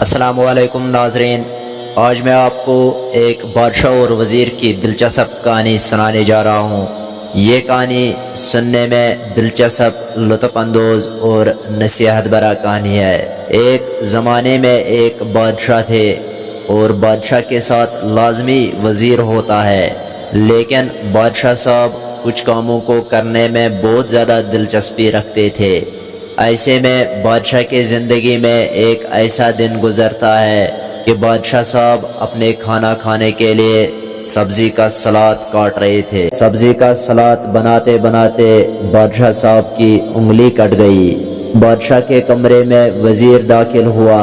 السلام علیکم ناظرین، آج میں آپ کو ایک بادشاہ اور وزیر کی دلچسپ کہانی سنانے جا رہا ہوں۔ یہ کہانی سننے میں دلچسپ، لطف اندوز اور نصیحت بھرا کہانی ہے۔ ایک زمانے میں ایک بادشاہ تھے اور بادشاہ کے ساتھ لازمی وزیر ہوتا ہے، لیکن بادشاہ صاحب کچھ کاموں کو کرنے میں بہت زیادہ دلچسپی رکھتے تھے۔ ایسے میں بادشاہ کی زندگی میں ایک ایسا دن گزرتا ہے کہ بادشاہ صاحب اپنے کھانا کھانے کے لیے سبزی کا سلاد کاٹ رہے تھے۔ سبزی کا سلاد بناتے بناتے بادشاہ صاحب کی انگلی کٹ گئی۔ بادشاہ کے کمرے میں وزیر داخل ہوا،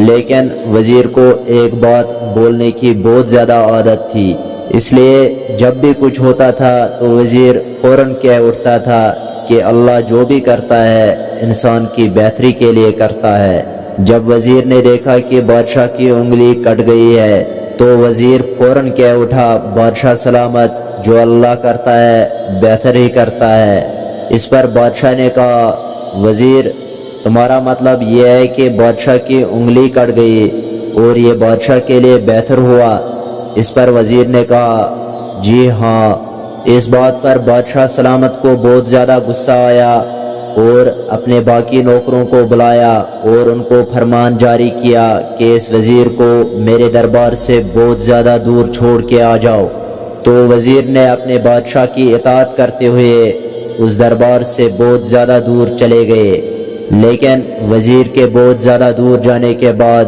لیکن وزیر کو ایک بات بولنے کی بہت زیادہ عادت تھی، اس لیے جب بھی کچھ ہوتا تھا تو وزیر فوراً کہہ اٹھتا تھا کہ اللہ جو بھی کرتا ہے انسان کی بہتری کے لیے کرتا ہے۔ جب وزیر نے دیکھا کہ بادشاہ کی انگلی کٹ گئی ہے تو وزیر فوراً کہہ اٹھا، بادشاہ سلامت، جو اللہ کرتا ہے بہتر ہی کرتا ہے۔ اس پر بادشاہ نے کہا، وزیر تمہارا مطلب یہ ہے کہ بادشاہ کی انگلی کٹ گئی اور یہ بادشاہ کے لیے بہتر ہوا؟ اس پر وزیر نے کہا، جی ہاں۔ اس بات پر بادشاہ سلامت کو بہت زیادہ غصہ آیا اور اپنے باقی نوکروں کو بلایا اور ان کو فرمان جاری کیا کہ اس وزیر کو میرے دربار سے بہت زیادہ دور چھوڑ کے آ جاؤ۔ تو وزیر نے اپنے بادشاہ کی اطاعت کرتے ہوئے اس دربار سے بہت زیادہ دور چلے گئے، لیکن وزیر کے بہت زیادہ دور جانے کے بعد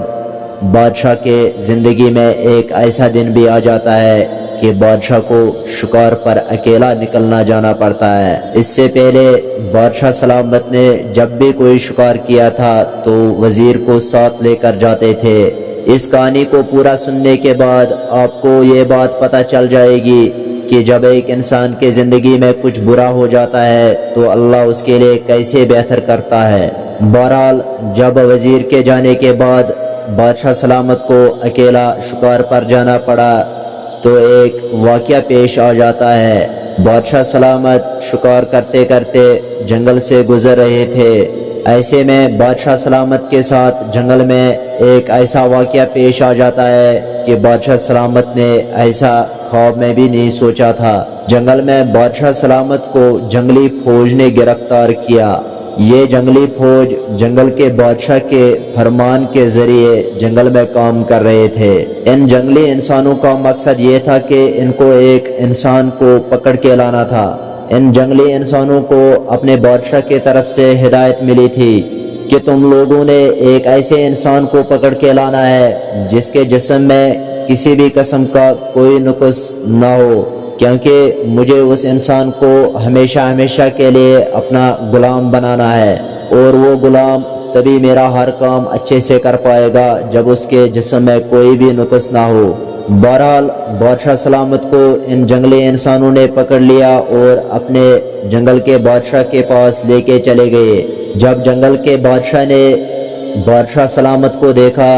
بادشاہ کے زندگی میں ایک ایسا دن بھی آ جاتا ہے کہ بادشاہ کو شکار پر اکیلا نکلنا جانا پڑتا ہے۔ اس سے پہلے بادشاہ سلامت نے جب بھی کوئی شکار کیا تھا تو وزیر کو ساتھ لے کر جاتے تھے۔ اس کہانی کو پورا سننے کے بعد آپ کو یہ بات پتہ چل جائے گی کہ جب ایک انسان کے زندگی میں کچھ برا ہو جاتا ہے تو اللہ اس کے لیے کیسے بہتر کرتا ہے۔ بہرحال جب وزیر کے جانے کے بعد بادشاہ سلامت کو اکیلا شکار پر جانا پڑا تو ایک واقعہ پیش آ جاتا ہے۔ بادشاہ سلامت شکار کرتے کرتے جنگل سے گزر رہے تھے۔ ایسے میں بادشاہ سلامت کے ساتھ جنگل میں ایک ایسا واقعہ پیش آ جاتا ہے کہ بادشاہ سلامت نے ایسا خواب میں بھی نہیں سوچا تھا۔ جنگل میں بادشاہ سلامت کو جنگلی فوج نے گرفتار کیا۔ یہ جنگلی فوج جنگل کے بادشاہ کے فرمان کے ذریعے جنگل میں کام کر رہے تھے۔ ان جنگلی انسانوں کا مقصد یہ تھا کہ ان کو ایک انسان کو پکڑ کے لانا تھا۔ ان جنگلی انسانوں کو اپنے بادشاہ کی طرف سے ہدایت ملی تھی کہ تم لوگوں نے ایک ایسے انسان کو پکڑ کے لانا ہے جس کے جسم میں کسی بھی قسم کا کوئی نقص نہ ہو، کیونکہ مجھے اس انسان کو ہمیشہ کے لیے اپنا غلام بنانا ہے، اور وہ غلام تبھی میرا ہر کام اچھے سے کر پائے گا جب اس کے جسم میں کوئی بھی نقص نہ ہو۔ بہرحال بادشاہ سلامت کو ان جنگلی انسانوں نے پکڑ لیا اور اپنے جنگل کے بادشاہ کے پاس لے کے چلے گئے۔ جب جنگل کے بادشاہ نے بادشاہ سلامت کو دیکھا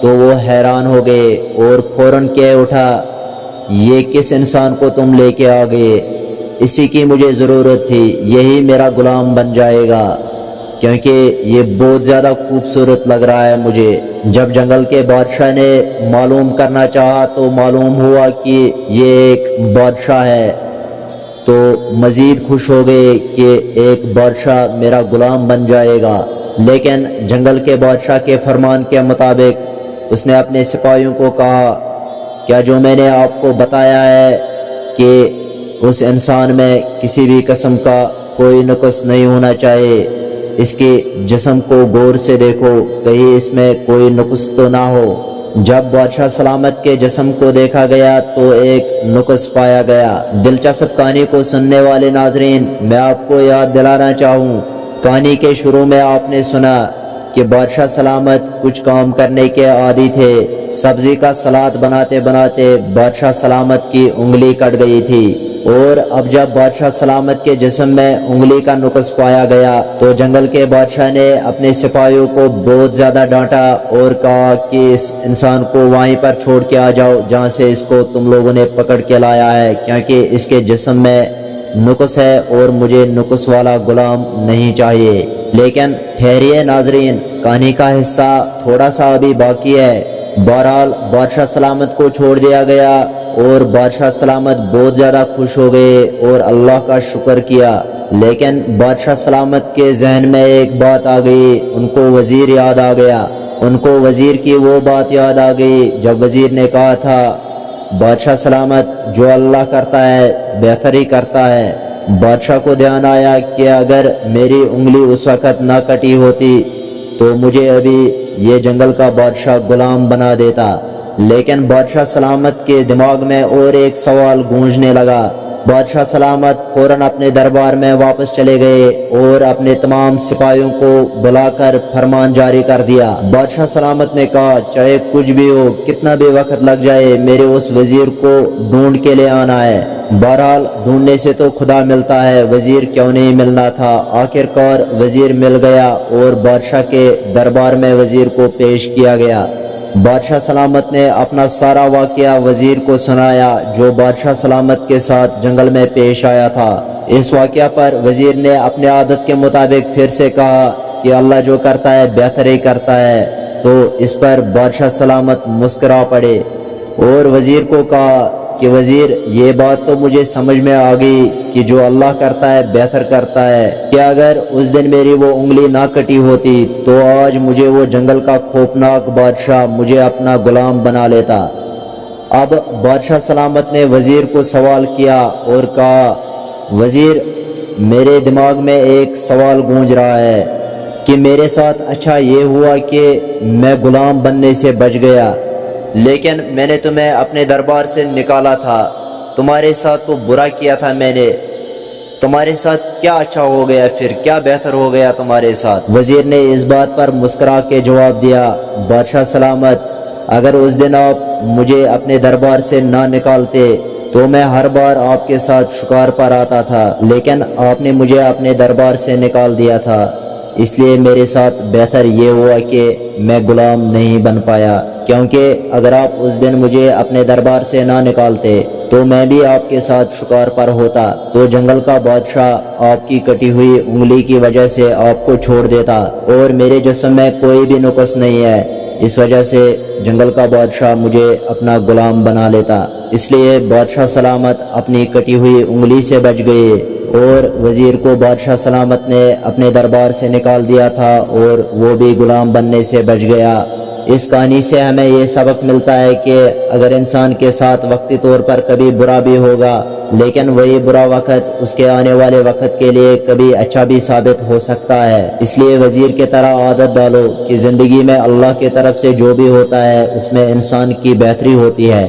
تو وہ حیران ہو گئے اور فوراً کہہ اٹھا، یہ کس انسان کو تم لے کے آ گئے؟ اسی کی مجھے ضرورت تھی، یہی میرا غلام بن جائے گا، کیونکہ یہ بہت زیادہ خوبصورت لگ رہا ہے مجھے۔ جب جنگل کے بادشاہ نے معلوم کرنا چاہا تو معلوم ہوا کہ یہ ایک بادشاہ ہے، تو مزید خوش ہو گئے کہ ایک بادشاہ میرا غلام بن جائے گا۔ لیکن جنگل کے بادشاہ کے فرمان کے مطابق اس نے اپنے سپاہیوں کو کہا، کیا جو میں نے آپ کو بتایا ہے کہ اس انسان میں کسی بھی قسم کا کوئی نقص نہیں ہونا چاہیے، اس کے جسم کو غور سے دیکھو، کہیں اس میں کوئی نقص تو نہ ہو۔ جب بادشاہ سلامت کے جسم کو دیکھا گیا تو ایک نقص پایا گیا۔ دلچسپ کہانی کو سننے والے ناظرین، میں آپ کو یاد دلانا چاہوں، کہانی کے شروع میں آپ نے سنا کہ بادشاہ سلامت کچھ کام کرنے کے عادی تھے۔ سبزی کا سلاد بناتے بناتے بادشاہ سلامت کی انگلی کٹ گئی تھی، اور اب جب بادشاہ سلامت کے جسم میں انگلی کا نقص پایا گیا تو جنگل کے بادشاہ نے اپنے سپاہیوں کو بہت زیادہ ڈانٹا اور کہا کہ اس انسان کو وہیں پر چھوڑ کے آ جاؤ جہاں سے اس کو تم لوگوں نے پکڑ کے لایا ہے، کیونکہ اس کے جسم میں نقص ہے اور مجھے نقص والا غلام نہیں چاہیے۔ لیکن ٹھہریے ناظرین، کہانی کا حصہ تھوڑا سا ابھی باقی ہے۔ بہرحال بادشاہ سلامت کو چھوڑ دیا گیا اور بادشاہ سلامت بہت زیادہ خوش ہو گئے اور اللہ کا شکر کیا۔ لیکن بادشاہ سلامت کے ذہن میں ایک بات آ گئی، ان کو وزیر یاد آ گیا۔ ان کو وزیر کی وہ بات یاد آ گئی جب وزیر نے کہا تھا، بادشاہ سلامت جو اللہ کرتا ہے بہتر ہی کرتا ہے۔ بادشاہ کو دھیان آیا کہ اگر میری انگلی اس وقت نہ کٹی ہوتی تو مجھے ابھی یہ جنگل کا بادشاہ غلام بنا دیتا۔ لیکن بادشاہ سلامت کے دماغ میں اور ایک سوال گونجنے لگا۔ بادشاہ سلامت فوراً اپنے دربار میں واپس چلے گئے اور اپنے تمام سپاہیوں کو بلا کر فرمان جاری کر دیا۔ بادشاہ سلامت نے کہا، چاہے کچھ بھی ہو، کتنا بھی وقت لگ جائے، میرے اس وزیر کو ڈھونڈ کے لے آنا ہے۔ بہرحال ڈھونڈنے سے تو خدا ملتا ہے، وزیر کیوں نہیں ملنا تھا۔ آخر کار وزیر مل گیا اور بادشاہ کے دربار میں وزیر کو پیش کیا گیا۔ بادشاہ سلامت نے اپنا سارا واقعہ وزیر کو سنایا جو بادشاہ سلامت کے ساتھ جنگل میں پیش آیا تھا۔ اس واقعہ پر وزیر نے اپنے عادت کے مطابق پھر سے کہا کہ اللہ جو کرتا ہے بہتر ہی کرتا ہے۔ تو اس پر بادشاہ سلامت مسکرا پڑے اور وزیر کو کہا کہ وزیر، یہ بات تو مجھے سمجھ میں آ گئی کہ جو اللہ کرتا ہے بہتر کرتا ہے، کہ اگر اس دن میری وہ انگلی نہ کٹی ہوتی تو آج مجھے وہ جنگل کا خوفناک بادشاہ مجھے اپنا غلام بنا لیتا۔ اب بادشاہ سلامت نے وزیر کو سوال کیا اور کہا، وزیر، میرے دماغ میں ایک سوال گونج رہا ہے کہ میرے ساتھ اچھا یہ ہوا کہ میں غلام بننے سے بچ گیا، لیکن میں نے تمہیں اپنے دربار سے نکالا تھا، تمہارے ساتھ تو برا کیا تھا میں نے، تمہارے ساتھ کیا اچھا ہو گیا، پھر کیا بہتر ہو گیا تمہارے ساتھ؟ وزیر نے اس بات پر مسکرا کے جواب دیا، بادشاہ سلامت، اگر اس دن آپ مجھے اپنے دربار سے نہ نکالتے تو میں ہر بار آپ کے ساتھ شکار پر آتا تھا، لیکن آپ نے مجھے اپنے دربار سے نکال دیا تھا، اس لیے میرے ساتھ بہتر یہ ہوا کہ میں غلام نہیں بن پایا، کیونکہ اگر آپ اس دن مجھے اپنے دربار سے نہ نکالتے تو میں بھی آپ کے ساتھ شکار پر ہوتا، تو جنگل کا بادشاہ آپ کی کٹی ہوئی انگلی کی وجہ سے آپ کو چھوڑ دیتا، اور میرے جسم میں کوئی بھی نقص نہیں ہے، اس وجہ سے جنگل کا بادشاہ مجھے اپنا غلام بنا لیتا۔ اس لیے بادشاہ سلامت اپنی کٹی ہوئی انگلی سے بچ گئے اور وزیر کو بادشاہ سلامت نے اپنے دربار سے نکال دیا تھا اور وہ بھی غلام بننے سے بچ گیا۔ اس کہانی سے ہمیں یہ سبق ملتا ہے کہ اگر انسان کے ساتھ وقتی طور پر کبھی برا بھی ہوگا، لیکن وہی برا وقت اس کے آنے والے وقت کے لیے کبھی اچھا بھی ثابت ہو سکتا ہے۔ اس لیے وزیر کی طرح عادت ڈالو کہ زندگی میں اللہ کی طرف سے جو بھی ہوتا ہے اس میں انسان کی بہتری ہوتی ہے۔